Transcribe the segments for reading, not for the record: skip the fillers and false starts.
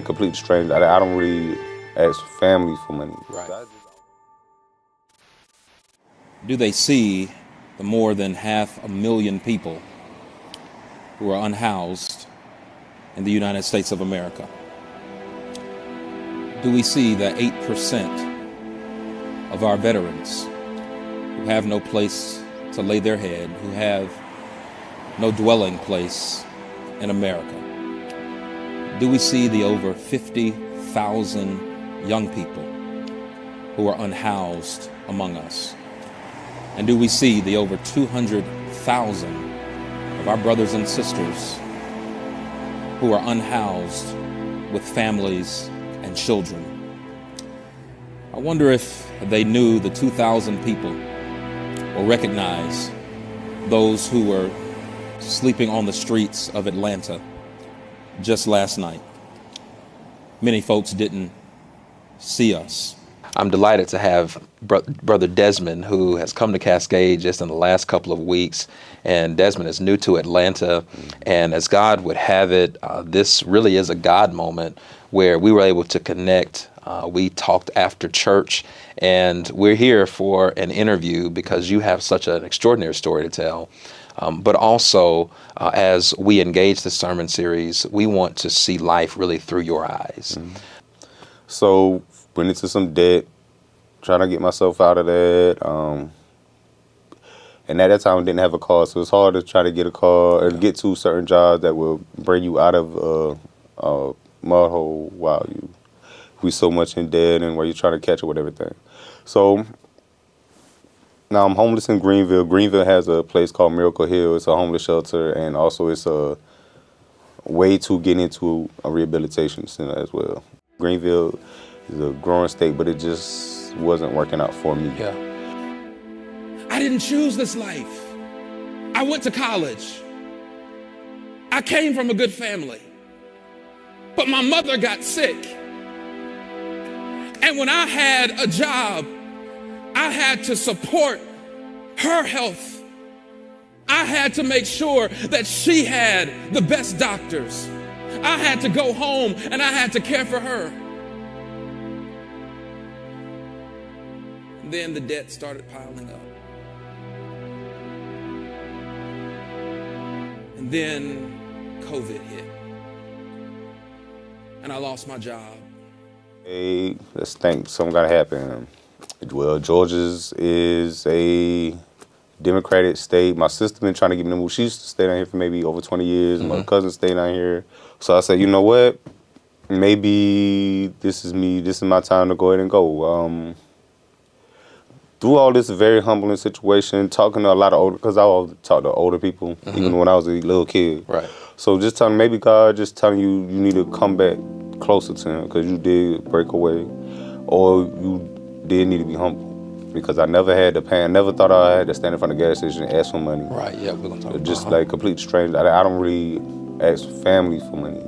Complete stranger. I don't really ask family for money. Right. Do they see the more than 500,000 people who are unhoused in the United States of America? Do we see the 8% of our veterans who have no place to lay their head, who have no dwelling place in America? Do we see the over 50,000 young people who are unhoused among us? And do we see the over 200,000 of our brothers and sisters who are unhoused with families and children? I wonder if they knew the 2,000 people or recognize those who were sleeping on the streets of Atlanta just last night. Many folks didn't see us. I'm delighted to have Brother Desmond, who has come to Cascade just in the last couple of weeks. And Desmond is new to Atlanta. And as God would have it, this really is a God moment where we were able to connect. We talked after church, and we're here for an interview because you have such an extraordinary story to tell. But also, as we engage the sermon series, we want to see life really through your eyes. So went into some debt, trying to get myself out of that. And at that time, I didn't have a car, so it's hard to try to get a car and get to certain jobs that will bring you out of a mud hole while we so much in debt and while you're trying to catch up with everything. So now I'm homeless in Greenville. Greenville has a place called Miracle Hill. It's a homeless shelter, and also it's a way to get into a rehabilitation center as well. Greenville is a growing state, but it just wasn't working out for me. Yeah. I didn't choose this life. I went to college. I came from a good family. But my mother got sick. And when I had a job, I had to support her health. I had to make sure that she had the best doctors. I had to go home and I had to care for her. Then the debt started piling up. And then COVID hit. And I lost my job. Hey, let's think something gotta happen. Well, Georgia's is a Democratic state. My sister been trying to get me to move. She used to stay down here for maybe over 20 years. My cousin stayed down here. So I said, you know what? Maybe this is me. This is my time to go ahead and go. Through all this very humbling situation, talking to a lot of older, because I always talk to older people, even when I was a little kid. Right. So just telling, maybe God just telling you need to come back closer to Him because you did break away, or you did need to be humble. Because I never had the pain. I never thought I had to stand in front of the gas station and ask for money. Right, yeah, we're going to talk about Just like complete stranger. I don't really ask family for money.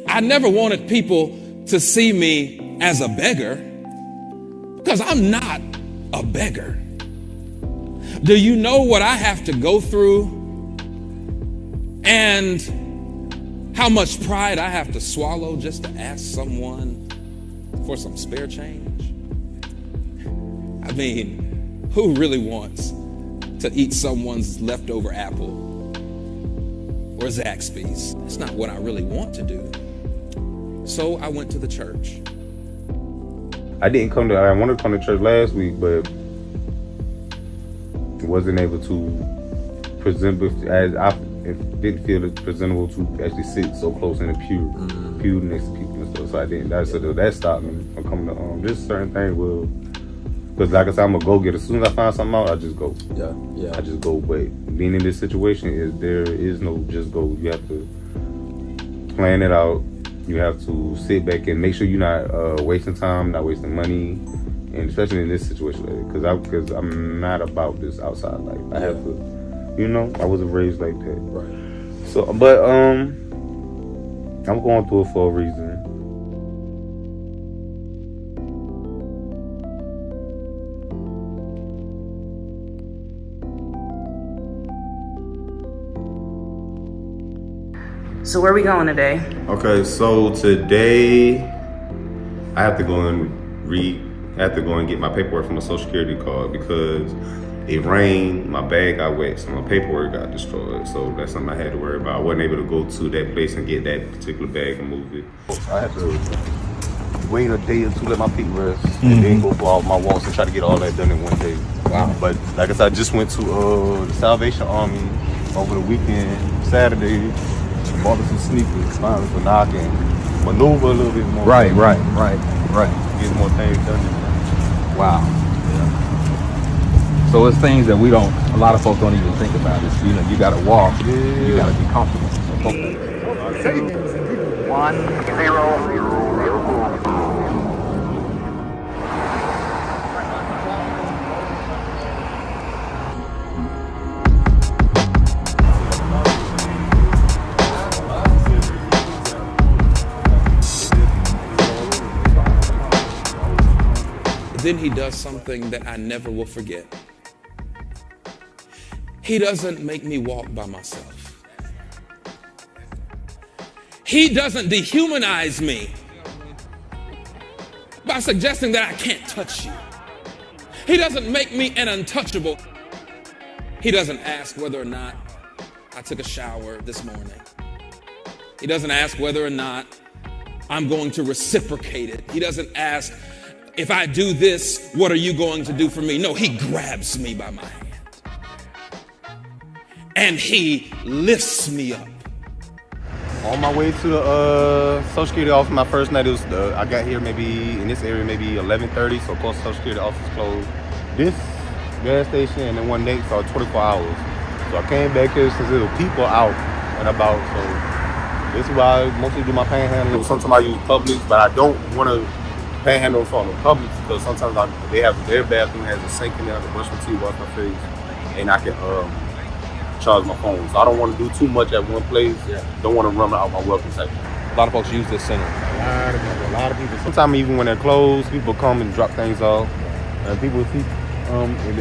I never wanted people to see me as a beggar because I'm not a beggar. Do you know what I have to go through and how much pride I have to swallow just to ask someone for some spare change? I mean, who really wants to eat someone's leftover apple or Zaxby's? That's not what I really want to do. So I went to the church. I wanted to come to church last week, but wasn't able to present, as I didn't feel it presentable to actually sit so close in a pew next to people and stuff. So I didn't. That stopped me from coming to just certain things will. Because like I said, I'm a go-getter. As soon as I find something out, I just go. Yeah. I just go. But being in this situation, there is no just go. You have to plan it out. You have to sit back and make sure you're not wasting time, not wasting money, and especially in this situation, because I'm not about this outside life. I have to, I wasn't raised like that. Right. So, but I'm going through it for a reason. So where are we going today? Okay, so today I have to go and get my paperwork from a Social Security card because it rained, my bag got wet, so my paperwork got destroyed. So that's something I had to worry about. I wasn't able to go to that place and get that particular bag and move it. I had to wait a day or two, let my feet rest, and then go for all my walks and try to get all that done in one day. Wow. But like I said, I just went to the Salvation Army over the weekend, Saturday, bought us some sneakers, finally, so now I can maneuver a little bit more. Right. Get more things done. Wow. So it's things that a lot of folks don't even think about. It's, you got to walk, you got to be comfortable. So, 1-0. Then he does something that I never will forget. He doesn't make me walk by myself. He doesn't dehumanize me by suggesting that I can't touch you. He doesn't make me an untouchable. He doesn't ask whether or not I took a shower this morning. He doesn't ask whether or not I'm going to reciprocate it. He doesn't ask, if I do this, what are you going to do for me? No, he grabs me by my hand. And he lifts me up. On my way to the Social Security office, my first night, I got here maybe in this area maybe 11:30, so of course Social Security office closed. This gas station and then one next are 24 hours. So I came back here since there were people out and about, so this is why I mostly do my panhandling. Sometimes I use Publix, but I don't want to panhandle from the Publix because sometimes they have their bathroom has a sink in there to brush my teeth, wash my face, and I can charge my phone. So I don't want to do too much at one place. Don't want to run out my welcome section. a lot of folks use this center. A lot of people. Sometimes even when they're closed, people come and drop things off. And people keep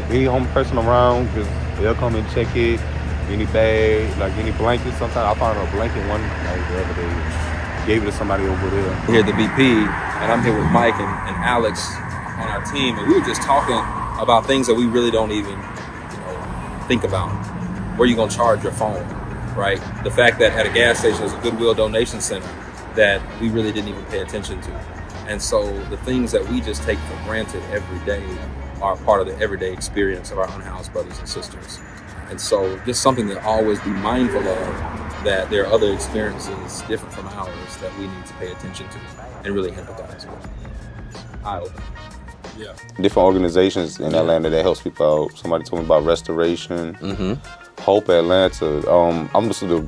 any home person around, because they'll come and check it. Any bag, like any blankets. Sometimes I found a blanket one like the other day. Gave it to somebody over there. Here at the BP, and I'm here with Mike and Alex on our team, and we were just talking about things that we really don't even think about. Where you gonna charge your phone, right? The fact that at a gas station there's a Goodwill donation center that we really didn't even pay attention to. And so the things that we just take for granted every day are part of the everyday experience of our unhoused brothers and sisters. And so just something to always be mindful of, that there are other experiences different from ours that we need to pay attention to and really empathize with. Eye-opening. Yeah. Different organizations in Atlanta that helps people out. Somebody told me about Restoration, Hope Atlanta. I'm assuming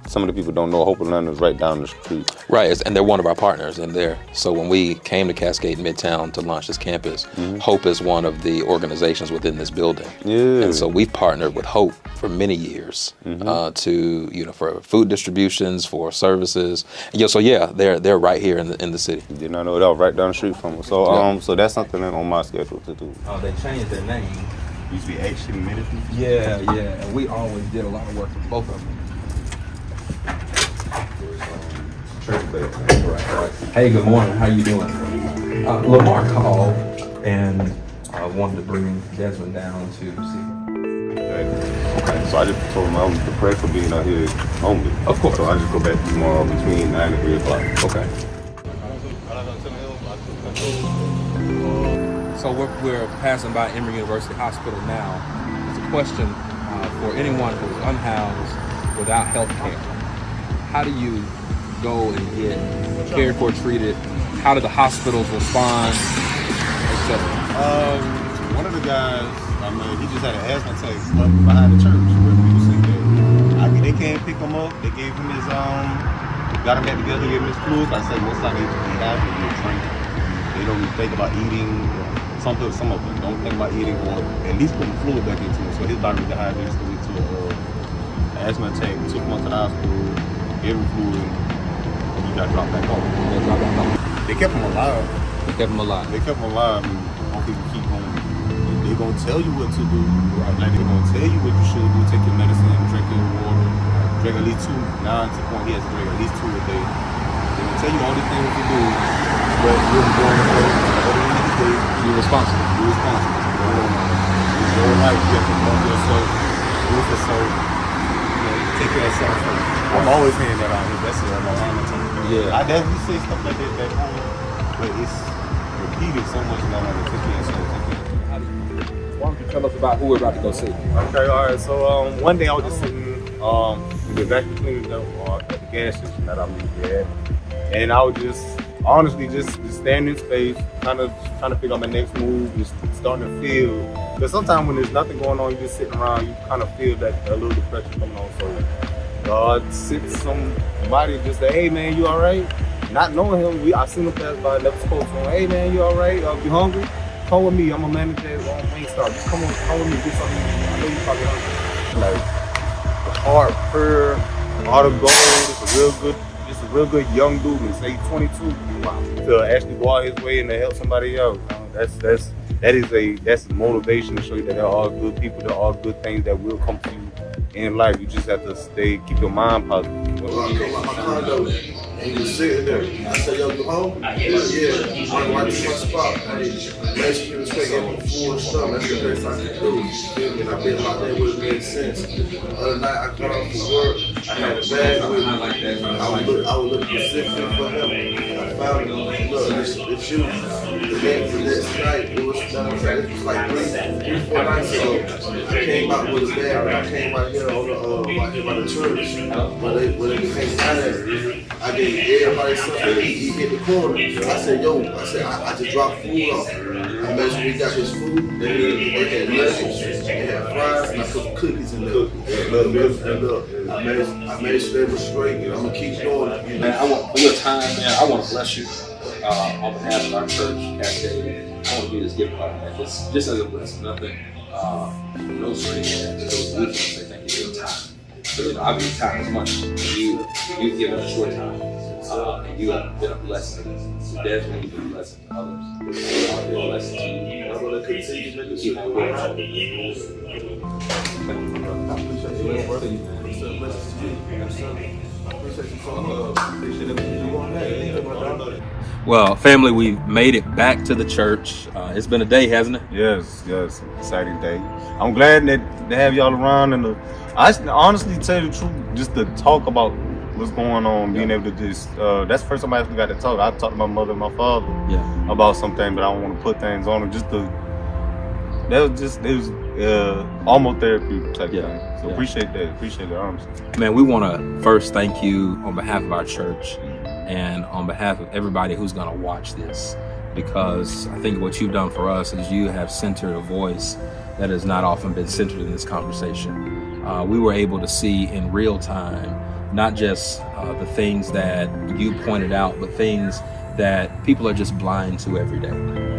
some of the people don't know Hope Atlanta is right down the street. Right, and they're one of our partners in there. So when we came to Cascade Midtown to launch this campus, Hope is one of the organizations within this building. Yeah. And so we've partnered with Hope for many years to, for food distributions, for services. And, so they're right here in the city. Did not know that, right down the street from us. So so that's something that's on my schedule to do. Oh, they changed their name. Used to be Action Ministries. Yeah, and we always did a lot of work with both of them. Right. Hey, good morning. How you doing? Lamar called and wanted to bring Desmond down to see. Okay. So I just told him I'm depressed for being out here only. Of course. So I just go back tomorrow between 9 and 3 o'clock. Okay. So we're passing by Emory University Hospital now. It's a question for anyone who's unhoused without health care. How do you go and get cared for, treated? How do the hospitals respond, etc.? One of the guys, he just had an asthma attack up behind the church where people sleep at. They came pick him up. They gave him his got him back together, gave him his fluids. Like I said, most time they have him drink. They don't even think about eating. Some of them don't think about eating, or at least putting fluid back into him. So his body was dehydrated, so we took an asthma attack, took him to the hospital, gave him fluid. He got dropped back off. They kept him alive. They kept him alive. And hopefully keep him. They're gonna tell you what to do. Right. Like they're gonna tell you what you should do. Take your medicine, drink your water, drink drink at least 2. Now to the point he has to drink at least 2 a day. They will tell you all these things to do, but you're going to go at the end of the day. You're responsible. You're responsible. Your life, you have to love yourself, do it for self, take care of yourself first. I'm always hearing that out here. That's it. My mama told me. Yeah. I definitely say stuff like that back home, but it's repeated so much now that take care of yourself. Why don't you tell us about who we're about to go see? Okay, all right. So one day I was just sitting in the vacuum cleaner at the gas station that I'm at, and I was just honestly just standing in space, trying to figure out my next move, just starting to feel. Because sometimes when there's nothing going on, you just sitting around, you kind of feel that a little depression coming on. So God sent somebody just say, "Hey man, you all right?" Not knowing him, I seen him pass by, never spoke to him. "Hey man, you all right? You hungry? Come with me. I'm a manager at Wingstop. Just come with me. Get something. I know you probably hungry." Like a hard prayer, heart of gold. It's a real good young dude. He's 22. Wow. To actually go out his way and to help somebody else. That's motivation to show you that there are good people. There are good things that will come to you in life. You just have to keep your mind positive. Well, I come out my condo and he was sitting there. I said, "Yo, you home?" He's like, "Yeah." I'm right to my spot. Basically, was taking full stuff. That's the best I could do. You feel me? And I've been like that would make sense. The other night, I got off from work. I had a bag with me. I would look specific for him. I found him. Look, it's you. The next night, it was like 3-4 nights ago. I came out with a bag. I came out here right here by the church. When they came out there, I gave everybody something to eat. He hit the corner. I said, "Yo," I just dropped food off. I made sure he got his food. They had nuggets, they had fries, and I put cookies in there. I made sure they were straight, and I'm gonna keep doing it. Man, for your time, man, I want to bless you on behalf of our church, Cascade. I want to be this gift card, man. Just as a blessing, nothing, no strings. So we can say thank you for your time. Because I believe time is money. You've given us your time, and you have been a blessing. So Desmond, you've been a blessing to others. I've been a blessing to you. I'm going to continue to make this keep on going. I appreciate you, brother. It's a blessing to you. I appreciate you so much. Appreciate everything you want to. Well, family, we've made it back to the church. It's been a day, hasn't it? Yes, exciting day. I'm glad that they have y'all around, and I honestly tell you the truth, just to talk about what's going on, being able to just that's the first time I actually got to talk. I talked to my mother and my father about something, but I don't want to put things on them. It was almost therapeutic type thing. So appreciate that, honestly. Man, we want to first thank you on behalf of our church and on behalf of everybody who's going to watch this, because I think what you've done for us is you have centered a voice that has not often been centered in this conversation. We were able to see in real time not just the things that you pointed out, but things that people are just blind to every day.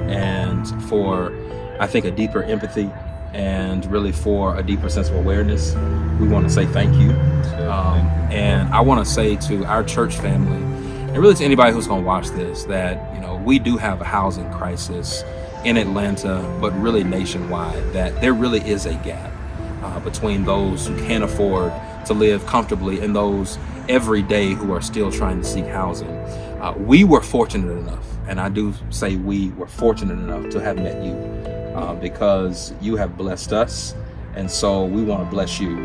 And for, I think, a deeper empathy and really for a deeper sense of awareness, we want to say thank you. And I want to say to our church family, and really to anybody who's going to watch this, that we do have a housing crisis in Atlanta, but really nationwide, that there really is a gap between those who can't afford to live comfortably and those every day who are still trying to seek housing. We were fortunate enough, and I do say we were fortunate enough to have met you because you have blessed us, and so we want to bless you.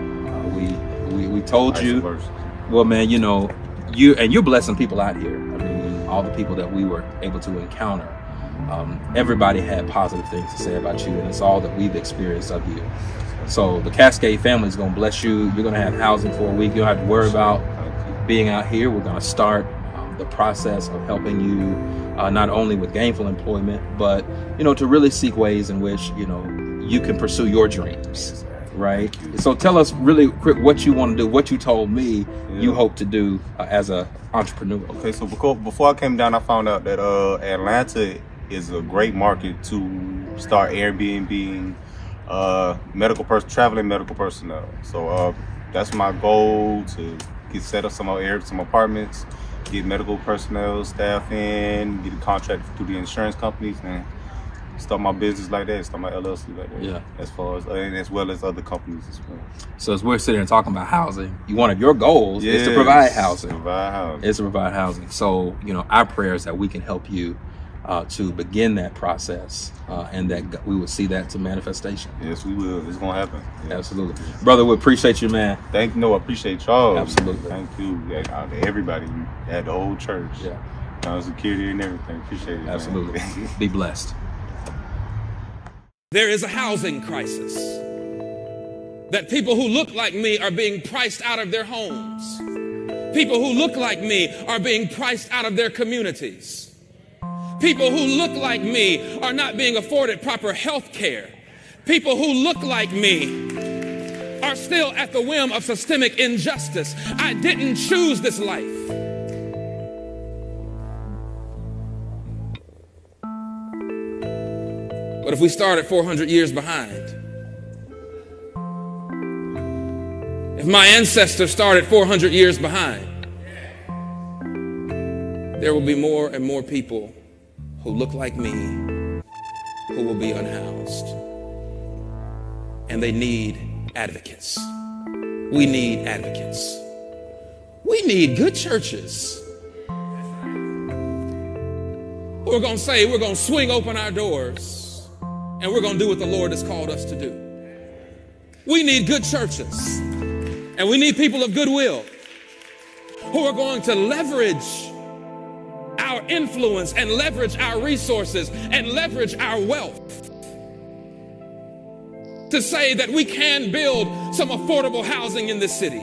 We told you, well, man, you're blessing people out here. I mean, all the people that we were able to encounter, everybody had positive things to say about you, and it's all that we've experienced of you. So the Cascade family is going to bless you. You're going to have housing for a week. You don't have to worry about being out here. We're going to start the process of helping you not only with gainful employment, but to really seek ways in which you can pursue your dreams. Right. So tell us really quick what you want to do, what you told me you hope to do as an entrepreneur. Okay, so before I came down, I found out that Atlanta is a great market to start Airbnb, traveling medical personnel. So that's my goal, to get set up some apartments, get medical personnel staff in, get a contract through the insurance companies, and start my business like that, start my LLC like that. Yeah. As far as and as well as other companies as well. So as we're sitting here talking about housing, one of your goals is to provide housing. Provide housing. Is to provide housing. So, our prayer is that we can help you to begin that process and that we will see that to manifestation. Yes, we will. It's going to happen. Yeah. Absolutely. Brother, we appreciate you, man. I appreciate y'all. Absolutely. Thank you. Everybody at the whole church. Yeah. Security and everything. Appreciate it. Absolutely. Man. Be blessed. There is a housing crisis. That people who look like me are being priced out of their homes. People who look like me are being priced out of their communities. People who look like me are not being afforded proper health care. People who look like me are still at the whim of systemic injustice. I didn't choose this life. But if we started 400 years behind, if my ancestors started 400 years behind, there will be more and more people who look like me who will be unhoused. And they need advocates. We need advocates. We need good churches who are going to say, we're going to swing open our doors and we're going to do what the Lord has called us to do. We need good churches. And we need people of goodwill who are going to leverage our influence and leverage our resources and leverage our wealth to say that we can build some affordable housing in this city,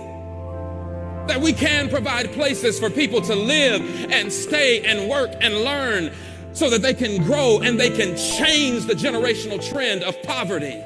that we can provide places for people to live and stay and work and learn so that they can grow and they can change the generational trend of poverty.